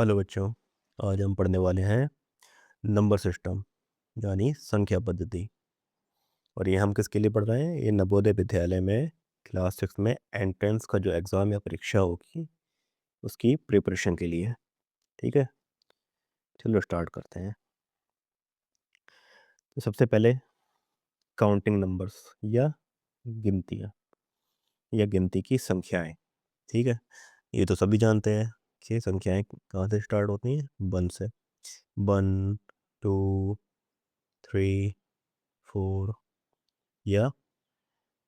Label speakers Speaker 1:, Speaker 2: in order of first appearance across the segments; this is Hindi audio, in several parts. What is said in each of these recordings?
Speaker 1: हेलो बच्चों। आज हम पढ़ने वाले हैं नंबर सिस्टम यानी संख्या पद्धति। और ये हम किसके लिए पढ़ रहे हैं? ये नवोदय विद्यालय में क्लास 6 में एंट्रेंस का जो एग्ज़ाम या परीक्षा होगी उसकी प्रिपरेशन के लिए। ठीक है, चलो स्टार्ट करते हैं। तो सबसे पहले काउंटिंग नंबर्स या गिनतियाँ या गिनती की संख्याएं। ठीक है, ये तो सभी जानते हैं कि संख्याएं कहाँ से स्टार्ट होती हैं? वन से। 1 2 3 4 या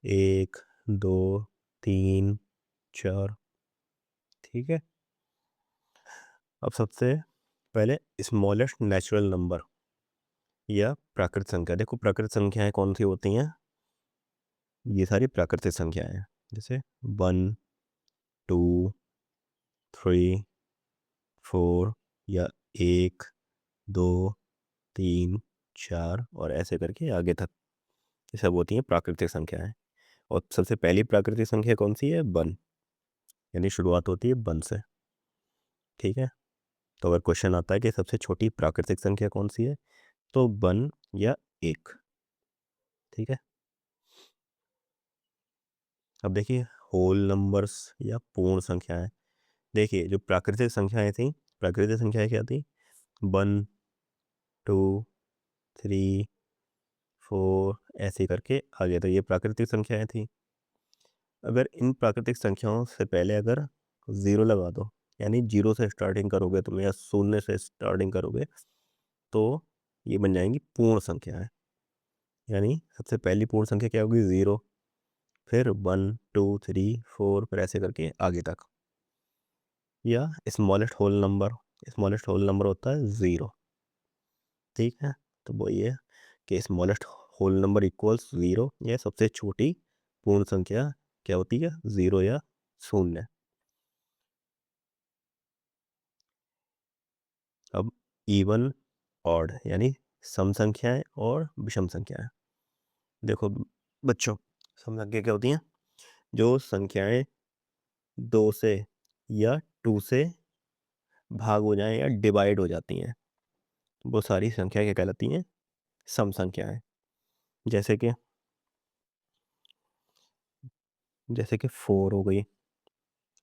Speaker 1: 1 2 3 4। ठीक है, अब सबसे पहले स्मॉलेस्ट नेचुरल नंबर या प्राकृतिक संख्या। देखो प्राकृतिक संख्याएं कौन सी होती हैं? ये सारी प्राकृतिक संख्याएं हैं, जैसे 1 2 3 4 या 1 2 3 4 और ऐसे करके आगे तक ये सब होती हैं प्राकृतिक संख्याएं। और सबसे पहली प्राकृतिक संख्या कौन सी है? 1, यानी शुरुआत होती है 1 से। ठीक है, तो अगर क्वेश्चन आता है कि सबसे छोटी प्राकृतिक संख्या कौन सी है, तो 1 या 1। ठीक है, अब देखिए होल नंबर्स या पूर्ण संख्याएं। देखिए जो प्राकृतिक संख्याएं थी, प्राकृतिक संख्याएं क्या थी? 1 2 3 4 ऐसे करके आगे, तो ये प्राकृतिक संख्याएं थी। अगर इन प्राकृतिक संख्याओं से पहले अगर ज़ीरो लगा दो, यानी जीरो से स्टार्टिंग करोगे तुम या शून्य से स्टार्टिंग करोगे, तो ये बन जाएंगी पूर्ण संख्याएं। यानी सबसे पहली पूर्ण संख्या क्या होगी? ज़ीरो, फिर 1 2 3 4 फिर ऐसे करके आगे तक। या smallest whole number, smallest whole number होता है 0। ठीक है, तो वो ये कि स्मॉलेस्ट होल नंबर इक्वल्स 0 या सबसे छोटी पूर्ण संख्या क्या होती है? 0 या शून्य। अब इवन ऑड यानी सम संख्याएं और विषम संख्याएं। देखो बच्चों, सम संख्या क्या होती हैं? जो संख्याएं 2 से या 2 से भाग हो जाएं या डिवाइड हो जाती हैं, वो सारी संख्या क्या कहलाती हैं? सम संख्याएं। जैसे कि 4 हो गई।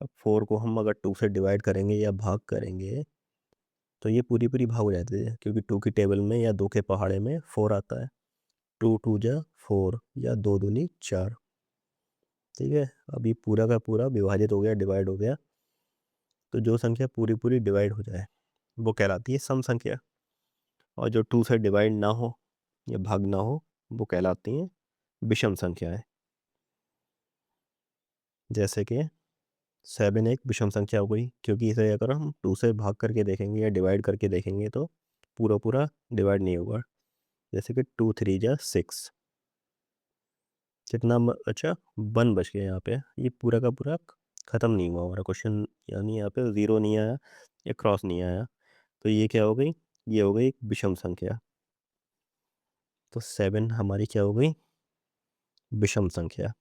Speaker 1: अब 4 को हम अगर 2 से डिवाइड करेंगे या भाग करेंगे तो ये पूरी पूरी भाग हो जाती है, क्योंकि 2 की टेबल में या 2 के पहाड़े में 4 आता है। 2 2 जा 4 या 2 दूनी 4। ठीक है, अब ये पूरा का पूरा विभाजित हो गया, डिवाइड हो गया। तो जो संख्या पूरी पूरी डिवाइड हो जाए वो कहलाती है सम संख्या। और जो 2 से डिवाइड ना हो या भाग ना हो वो कहलाती हैं विषम संख्याएं। जैसे कि 7 एक विषम संख्या हो गई, क्योंकि इसे अगर हम 2 से भाग करके देखेंगे या डिवाइड करके देखेंगे तो पूरा पूरा डिवाइड नहीं होगा। जैसे कि 2 3 जा 6। कितना अच्छा 1 बच गया यहाँ पे। ये पूरा का पूरा ख़त्म नहीं हुआ हमारा क्वेश्चन, यानी यहाँ पे ज़ीरो नहीं आया या क्रॉस नहीं आया। तो ये क्या हो गई? ये हो गई एक विषम संख्या। तो 7 हमारी क्या हो गई? विषम संख्या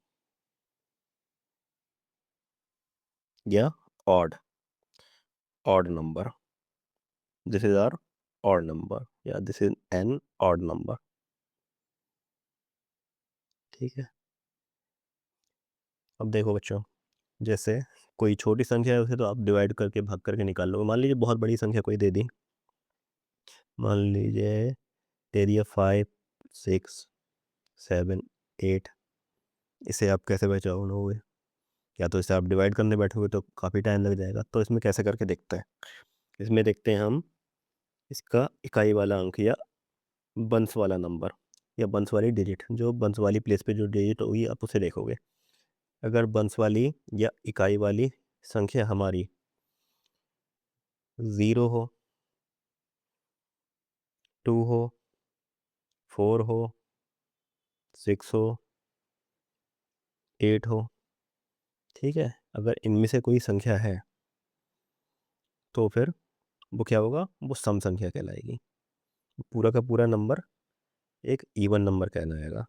Speaker 1: या odd, odd number. This is are odd number या this is an odd number. ठीक है, अब देखो बच्चों, जैसे कोई छोटी संख्या है उसे तो आप डिवाइड करके भाग करके निकाल लो। मान लीजिए बहुत बड़ी संख्या कोई दे दी, मान लीजिए दे दिया 5 6 7 8। इसे आप कैसे बचाओगे? या तो इसे आप डिवाइड करने बैठोगे तो काफ़ी टाइम लग जाएगा। तो इसमें कैसे करके देखते हैं? इसमें देखते हैं हम इसका इकाई वाला अंक या बंस वाला नंबर या बंस वाली डिजिट। जो बंस वाली प्लेस पे जो डिजिट होगी आप उसे देखोगे। अगर बंस वाली या इकाई वाली संख्या हमारी 0 हो, 2 हो, 4 हो, 6 हो, 8 हो, ठीक है, अगर इनमें से कोई संख्या है तो फिर वो क्या होगा? वो सम संख्या कहलाएगी। पूरा का पूरा नंबर एक इवन नंबर कहलाएगा।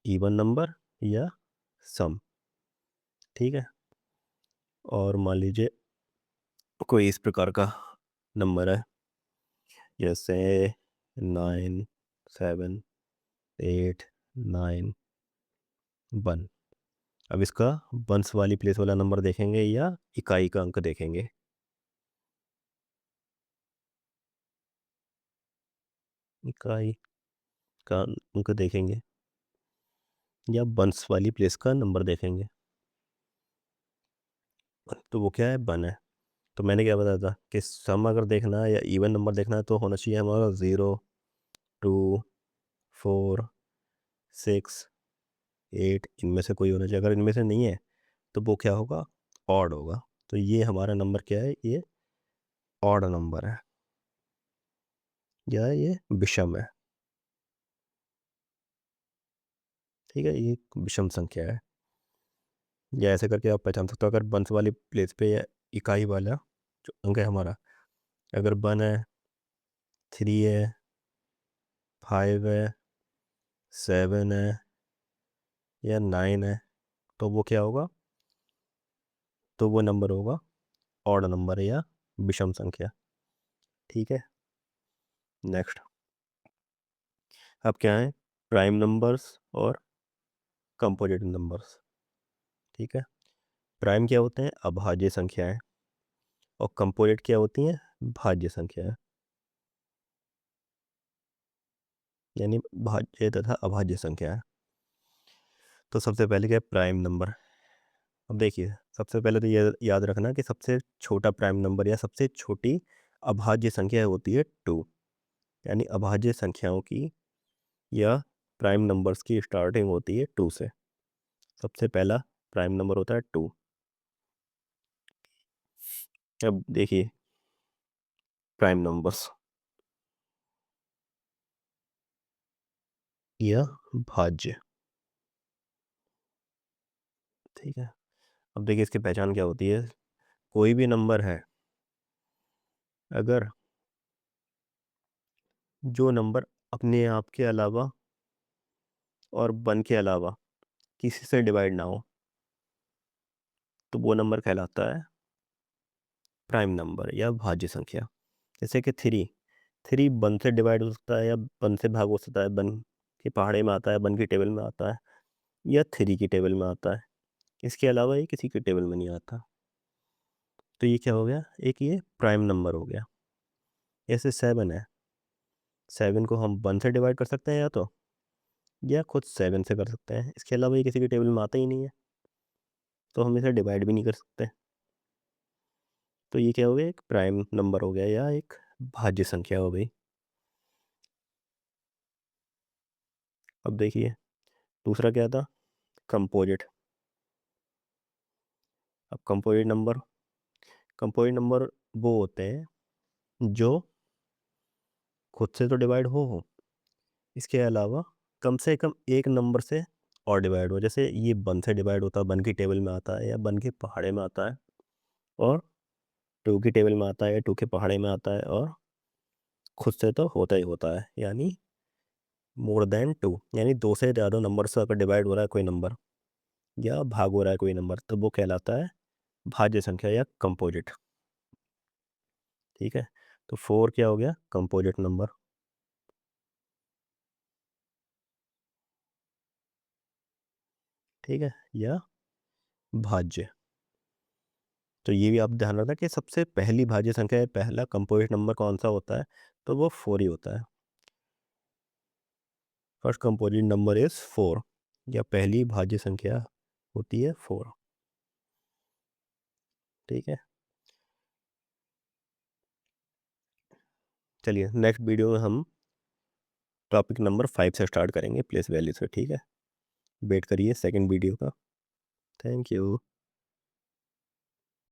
Speaker 1: इवन नंबर या सम। ठीक है, और मान लीजिए कोई इस प्रकार का नंबर है, जैसे 9, 7, 8, 9, 1। अब इसका वंश वाली प्लेस वाला नंबर देखेंगे या इकाई का अंक देखेंगे? इकाई का अंक देखेंगे या वंश वाली प्लेस का नंबर देखेंगे? तो वो क्या है, 1 है। तो मैंने क्या बताया था कि सम अगर देखना है या इवन नंबर देखना है तो होना चाहिए हमारा 0, 2, 4, 6, 8, इनमें से कोई होना चाहिए। अगर इनमें से नहीं है तो वो क्या होगा, ऑड होगा। तो ये हमारा नंबर क्या है, ये ऑड नंबर है या ये विषम है। ठीक है, ये एक विषम संख्या है। या ऐसे करके आप पहचान सकते हो, अगर वंश वाली प्लेस पे या इकाई वाला जो अंक है हमारा, अगर 1 है, 3 है, 5 है, 7 है या 9 है, तो वो क्या होगा, तो वो नंबर होगा ऑड नंबर या विषम संख्या। ठीक है, नेक्स्ट। अब क्या है, प्राइम नंबर्स और कंपोजिट नंबर्स। ठीक है, प्राइम क्या होते हैं, अभाज्य संख्याएं, और कंपोजिट क्या होती हैं, भाज्य संख्याएं, यानी भाज्य तथा अभाज्य संख्याएं। तो सबसे पहले क्या है, प्राइम नंबर। अब देखिए, सबसे पहले तो ये याद रखना कि सबसे छोटा प्राइम नंबर या सबसे छोटी अभाज्य संख्या होती है 2। यानी अभाज्य संख्याओं की या प्राइम नंबर्स की स्टार्टिंग होती है 2 से। सबसे पहला प्राइम नंबर होता है 2। अब देखिए, प्राइम नंबर्स या भाज्य। ठीक है, अब देखिए इसकी पहचान क्या होती है। कोई भी नंबर है, अगर जो नंबर अपने आप के अलावा और 1 के अलावा किसी से डिवाइड ना हो, तो वो नंबर कहलाता है प्राइम नंबर या भाज्य संख्या। जैसे कि 3 1 से डिवाइड हो सकता है या 1 से भाग हो सकता है। 1 की पहाड़े में आता है, 1 की टेबल में आता है या 3 की टेबल में आता है। इसके अलावा ये किसी की टेबल में नहीं आता। तो ये क्या हो गया, एक ये प्राइम नंबर हो गया। जैसे 7 है, 7 को हम 1 से डिवाइड कर सकते हैं या खुद 7 से कर सकते हैं। इसके अलावा ये किसी की टेबल में आता ही नहीं है, तो हम इसे डिवाइड भी नहीं कर सकते। तो ये क्या हो गया, एक प्राइम नंबर हो गया या एक भाज्य संख्या हो गई। अब देखिए, दूसरा क्या था, कंपोजिट। अब कंपोजिट नंबर वो होते हैं जो खुद से तो डिवाइड हो, इसके अलावा कम से कम एक नंबर से और डिवाइड हो। जैसे ये 1 से डिवाइड होता है, 1 की टेबल में आता है या 1 के पहाड़े में आता है, और 2 की टेबल में आता है या 2 के पहाड़े में आता है, और खुद से तो होता ही होता है, यानी मोर देन 2। यानी 2 से ज़्यादा नंबर से अगर डिवाइड हो रहा है कोई नंबर या भाग हो रहा है कोई नंबर, तो वो कहलाता है भाज्य संख्या या कंपोजिट। ठीक है, तो 4 क्या हो गया, कंपोजिट नंबर। ठीक है, या भाज्य। तो ये भी आप ध्यान रखना कि सबसे पहली भाज्य संख्या या पहला कंपोजिट नंबर कौन सा होता है, तो वो 4 ही होता है। फर्स्ट कंपोजिट नंबर इज 4, या पहली भाज्य संख्या होती है 4। ठीक है, चलिए नेक्स्ट वीडियो में हम टॉपिक नंबर 5 से स्टार्ट करेंगे, प्लेस वैल्यू से। ठीक है, वेट करिए सेकंड वीडियो का। Thank you.